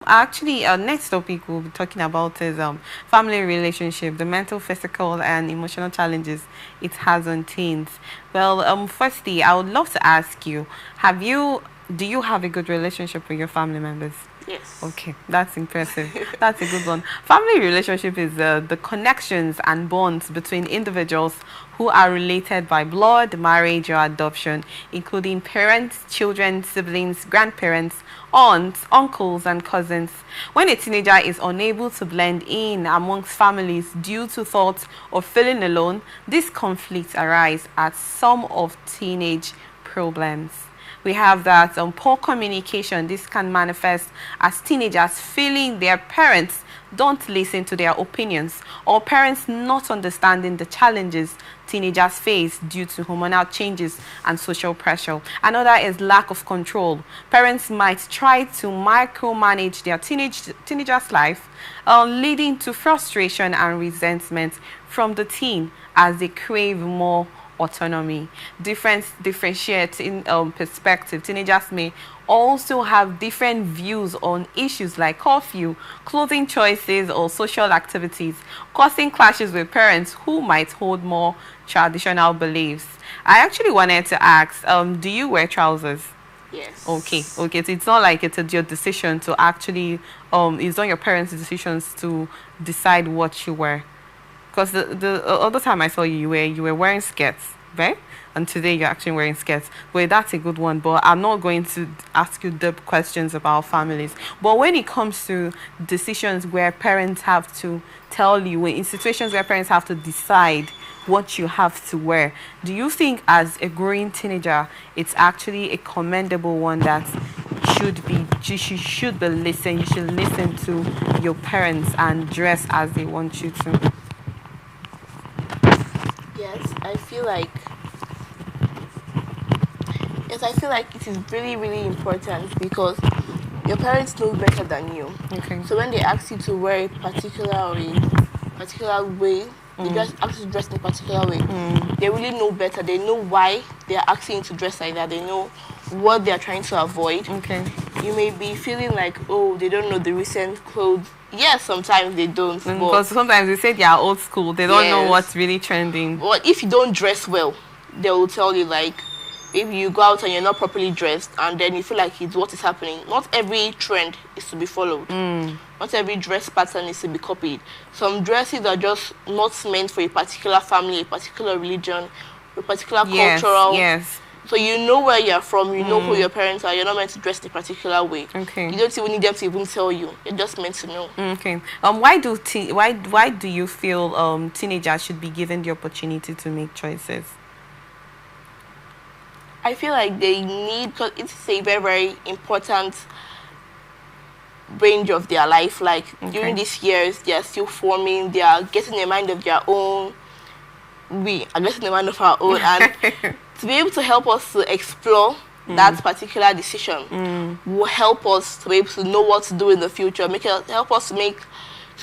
Actually, our next topic we'll be talking about is family relationship, the mental, physical, and emotional challenges it has on teens. Well, firstly, I would love to ask you, do you have a good relationship with your family members? Yes. Okay, that's impressive. That's a good one. Family relationship is the connections and bonds between individuals who are related by blood, marriage, or adoption, including parents, children, siblings, grandparents, aunts, uncles, and cousins. When a teenager is unable to blend in amongst families due to thoughts of feeling alone, these conflicts arise as some of teenage problems. We have that poor communication. This can manifest as teenagers feeling their parents don't listen to their opinions, or parents not understanding the challenges teenagers face due to hormonal changes and social pressure. Another is lack of control. Parents might try to micromanage their teenager's life, leading to frustration and resentment from the teen as they crave more autonomy. Differentiate in perspective. Teenagers may also have different views on issues like curfew, clothing choices, or social activities, causing clashes with parents who might hold more traditional beliefs. I actually wanted to ask, do you wear trousers? Okay, Yes. okay. So it's not like it's your decision to actually, it's not your parents' decisions to decide what you wear. Because the other time I saw you, you were wearing skirts, right? And today you're actually wearing skirts. But that's a good one. But I'm not going to ask you deep questions about families. But when it comes to decisions where parents have to tell you, in situations where parents have to decide what you have to wear, do you think as a growing teenager, it's actually a commendable one that you should be listening, you should listen to your parents and dress as they want you to? Yes, I feel like I feel like it is really, really important because your parents know better than you. Okay. So when they ask you to wear a particular way, they just ask you to dress in a particular way. They really know better. They know why they are asking you to dress like that. They know what they are trying to avoid. Okay. You may be feeling like, oh, they don't know the recent clothes. Yes, sometimes they don't. Because sometimes they say they are old school. They don't know Yes. what's really trending. But if you don't dress well, they will tell you like, if you go out and you're not properly dressed and then you feel like it's what is happening. Not every trend is to be followed. Not every dress pattern is to be copied. Some dresses are just not meant for a particular family, a particular religion, a particular Yes, cultural. yes. So you know where you're from, you know who your parents are, you're not meant to dress in a particular way. Okay. You don't even need them to even tell you. You're just meant to know. Okay. Why do you feel teenagers should be given the opportunity to make choices? I feel like they need, because it's a very, very important range of their life. Like during these years, they are still forming, they are getting a mind of their own. We are getting a mind of our own. And to be able to help us to explore that particular decision will help us to be able to know what to do in the future, help us to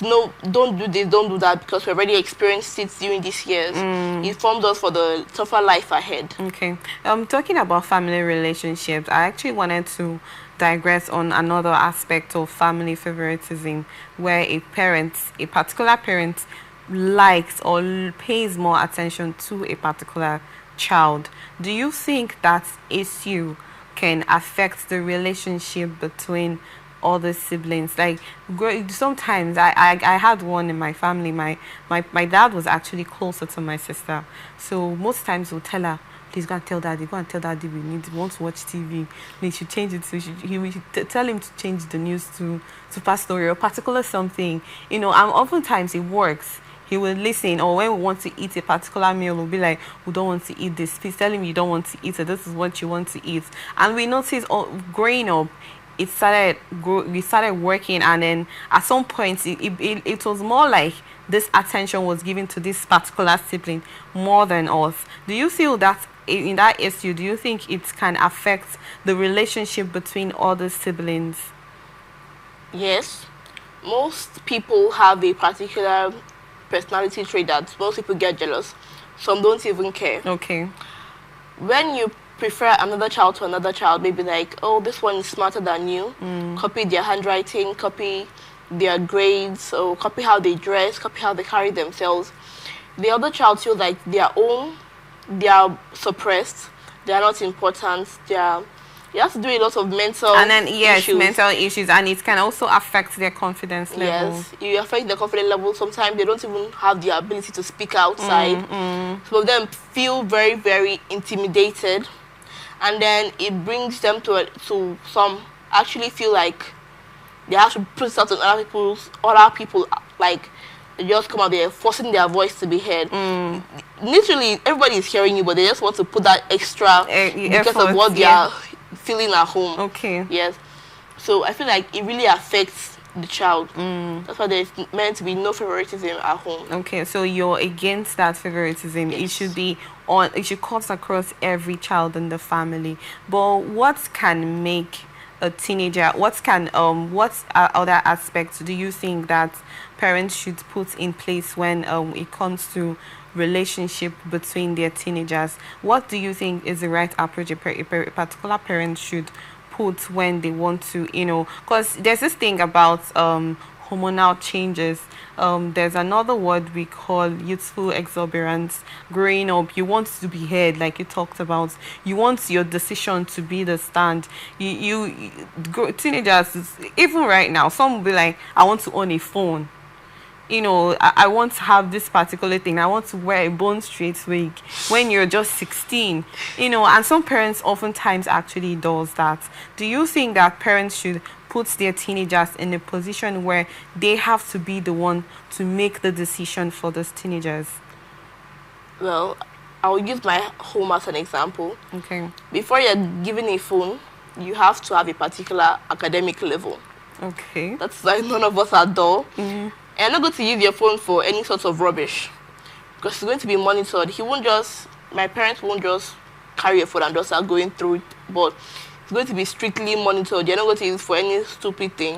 know, don't do this, don't do that, because we already experienced it during these years. It formed us for the tougher life ahead. Okay. Talking about family relationships, I actually wanted to digress on another aspect of family favoritism, where a particular parent likes or pays more attention to a particular child. Do you think that issue can affect the relationship between other siblings? Like sometimes I had one in my family. My dad was actually closer to my sister, so most times we'll tell her, please go and tell daddy we want to watch TV. We should change it to, we should tell him to change the news to Pastor or particular something, and oftentimes it works. He will listen, or when we want to eat a particular meal, we'll be like, we don't want to eat this. Please tell him you don't want to eat it. This is what you want to eat. And we noticed growing up, we started working, and then at some point it was more like this attention was given to this particular sibling more than us. Do you feel that in that issue, do you think it can affect the relationship between other siblings? Yes, most people have a particular personality trait that most people get jealous. Some don't even care. Okay. When you prefer another child to another child. Maybe like, oh, this one is smarter than you. Copy their handwriting, copy their grades, or copy how they dress, copy how they carry themselves. The other child feels like they are suppressed, they are not important, you have to do a lot of mental and then yes, issues. mental issues, and it can also affect their confidence level. Yes, you affect their confidence level. Sometimes they don't even have the ability to speak outside. Some of them feel very, very intimidated, and then it brings them to some actually feel like they have to put it out on other people, like they just come out there forcing their voice to be heard. Literally, everybody is hearing you, but they just want to put that extra because effort, of what they are feeling at home. Okay. Yes. So I feel like it really affects the child. That's why there's meant to be no favoritism at home. Okay, so you're against that favoritism. Yes. It should be on. It should cut across every child in the family. But what can make a teenager? What other aspects do you think that parents should put in place when it comes to relationship between their teenagers? What do you think is the right approach a particular parent should put when they want to, because there's this thing about hormonal changes. There's another word we call youthful exuberance. Growing up, you want to be heard, like you talked about. You want your decision to be the stand. Teenagers, even right now, some will be like, I want to own a phone. I want to have this particular thing. I want to wear a bone straight wig when you're just 16. And some parents oftentimes actually does that. Do you think that parents should put their teenagers in a position where they have to be the one to make the decision for those teenagers? Well, I'll use my home as an example. Okay. Before you're given a phone, you have to have a particular academic level. Okay. That's why none of us are dull. And you're not going to use your phone for any sort of rubbish, because it's going to be monitored. My parents won't just carry your phone and just start going through it, but it's going to be strictly monitored. You're not going to use it for any stupid thing.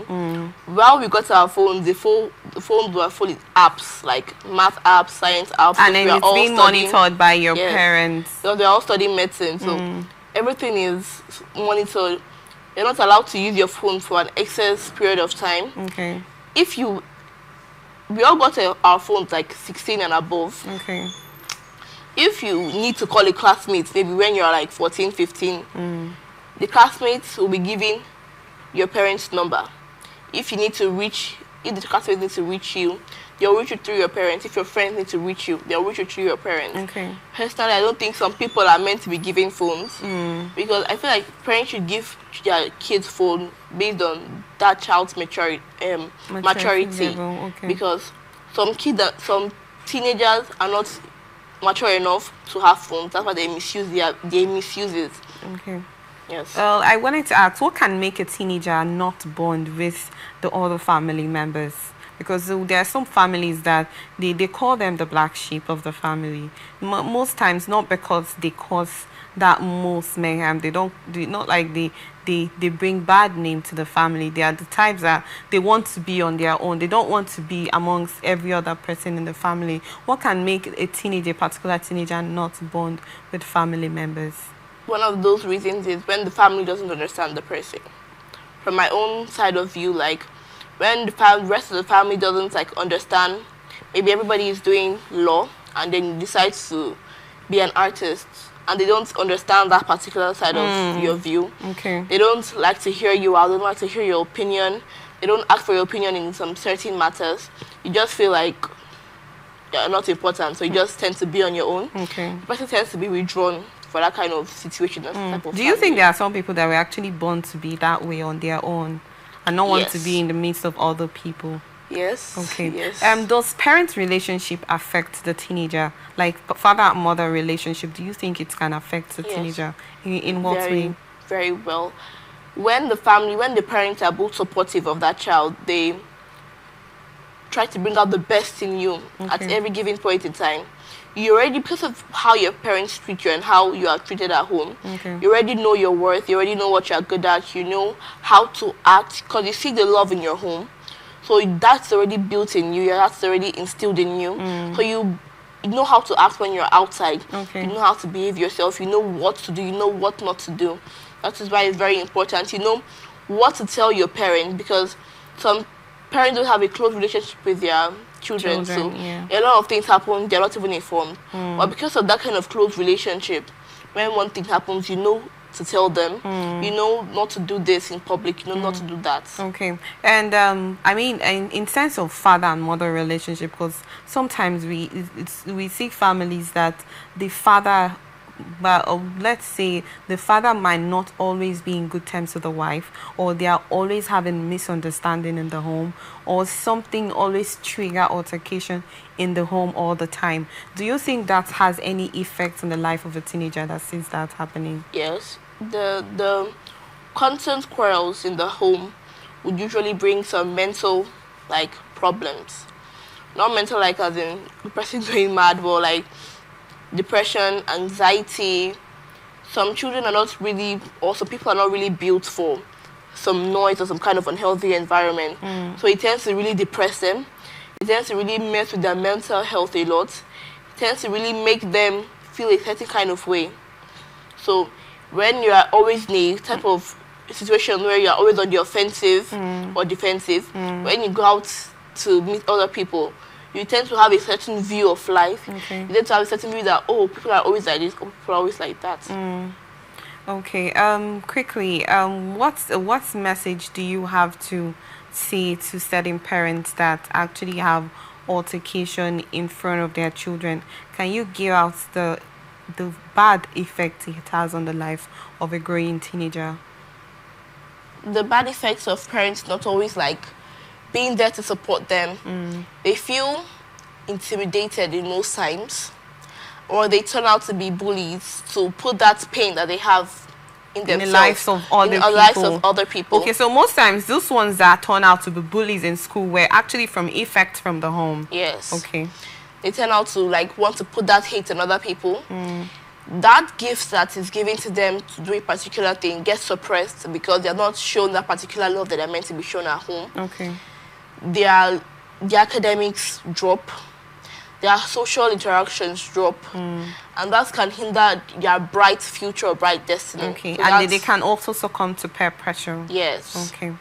While we got our phones, the phones were full of apps, like math apps, science apps. And then it's being monitored by your parents. So they're all studying medicine, so everything is monitored. You're not allowed to use your phone for an excess period of time. Okay. We all got our phones like 16 and above. Okay. If you need to call a classmate, maybe when you're like 14, 15, the classmates will be giving your parents' number. If the classmates need to reach you, they'll reach you through your parents. If your friends need to reach you, they'll reach you through your parents. Okay. Personally, I don't think some people are meant to be giving phones, because I feel like parents should give their kids phone based on that child's maturity. Level, okay. Because some teenagers are not mature enough to have phones. That's why they misuse it. Okay. Yes. Well, I wanted to ask, what can make a teenager not bond with the other family members? Because there are some families that they call them the black sheep of the family. Most times, not because they cause that most mayhem. They bring bad name to the family. They are the types that they want to be on their own. They don't want to be amongst every other person in the family. What can make a particular teenager not bond with family members? One of those reasons is when the family doesn't understand the person. From my own side of view, like when the rest of the family doesn't understand, maybe everybody is doing law and then decides to be an artist, and they don't understand that particular side of your view. Okay. They don't like to hear you out. They don't like to hear your opinion. They don't ask for your opinion in some certain matters. You just feel like you're not important, so you just tend to be on your own. Okay. The person tends to be withdrawn for that kind of situation. Type of Do you think there are some people that were actually born to be that way on their own and not want to be in the midst of other people? Yes. Okay. Yes. Does parent relationship affect the teenager? Like father and mother relationship, do you think it can affect the teenager? In what way? Very well. When the parents are both supportive of that child, they try to bring out the best in you at every given point in time. You already, because of how your parents treat you and how you are treated at home, you already know your worth, you already know what you are good at, you know how to act, because you see the love in your home. So that's already built in you, that's already instilled in you. So you you know how to act when you're outside. Okay. You know how to behave yourself. You know what to do. You know what not to do. That is why it's very important. You know what to tell your parent, because some parents don't have a close relationship with their children. So yeah. a lot of things happen, they're not even informed. But because of that kind of close relationship, when one thing happens, you know to tell them, you know not to do this in public, you know not to do that. Okay. And I mean, in sense of father and mother relationship, because sometimes we see families that the father, but let's say the father might not always be in good terms with the wife, or they are always having misunderstanding in the home, or something always trigger altercation in the home all the time. Do you think that has any effect on the life of a teenager that sees that happening? Yes, the constant quarrels in the home would usually bring some mental like problems. Not mental like as in the person going mad, but like depression, anxiety. Some children are not really, or some people are not really built for some noise or some kind of unhealthy environment. So it tends to really depress them. It tends to really mess with their mental health a lot. It tends to really make them feel a certain kind of way. So when you are always in a type of situation where you are always on the offensive or defensive, when you go out to meet other people, you tend to have a certain view of life. Okay. You tend to have a certain view that, oh, people are always like this, or people are always like that. Okay. Quickly, what message do you have to say to certain parents that actually have altercation in front of their children? Can you give out the bad effect it has on the life of a growing teenager? The bad effects of parents not always like being there to support them. They feel intimidated in most times, or they turn out to be bullies to put that pain that they have in themselves, the lives of other in the people. lives of other people. Okay, so most times those ones that turn out to be bullies in school were actually from effect from the home. Yes. Okay. They turn out to like want to put that hate on other people. That gift that is given to them to do a particular thing gets suppressed because they are not shown that particular love that they're meant to be shown at home. Okay. Their academics drop, their social interactions drop, and that can hinder their bright future, bright destiny. Okay, So and they can also succumb to peer pressure. Yes. Okay.